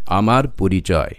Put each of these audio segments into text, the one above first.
আমার পরিচয়।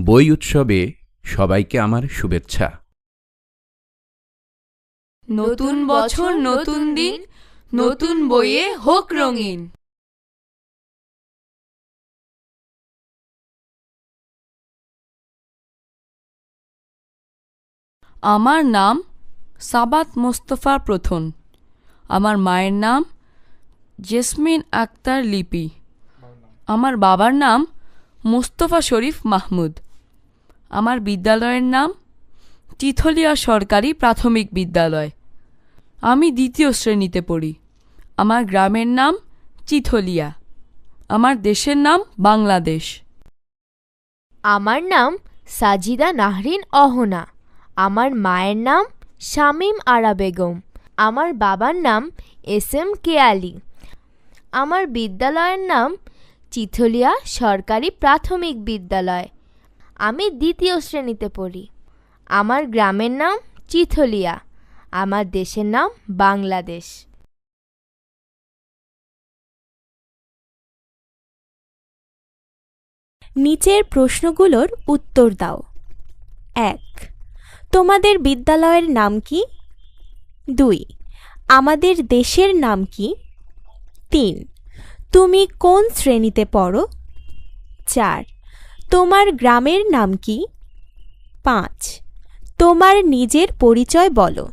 বই উৎসবে সবাইকে আমার শুভেচ্ছা। নতুন বছর, নতুন দিন, নতুন বইয়ে হোক রঙিন। আমার নাম সাবাত মোস্তফা প্রথম। আমার মায়ের নাম জেসমিন আক্তার লিপি। আমার বাবার নাম মোস্তফা শরীফ মাহমুদ। আমার বিদ্যালয়ের নাম চিথলিয়া সরকারি প্রাথমিক বিদ্যালয়। আমি দ্বিতীয় শ্রেণীতে পড়ি। আমার গ্রামের নাম চিথলিয়া। আমার দেশের নাম বাংলাদেশ। আমার নাম সাজিদা নাহরিন অহনা। আমার মায়ের নাম শামীম আরা বেগম। আমার বাবার নাম এস.এম. কে আলী। আমার বিদ্যালয়ের নাম চিথলিয়া সরকারি প্রাথমিক বিদ্যালয়। আমি দ্বিতীয় শ্রেণীতে পড়ি। আমার গ্রামের নাম চিথলিয়া। আমার দেশের নাম বাংলাদেশ। নিচের প্রশ্নগুলোর উত্তর দাও। ১. তোমাদের বিদ্যালয়ের নাম কি? ২. আমাদের দেশের নাম কি? ৩. তুমি কোন শ্রেণীতে পড়ো? ৪. তোমার গ্রামের নাম কি? ৫. তোমার নিজের পরিচয় বলো।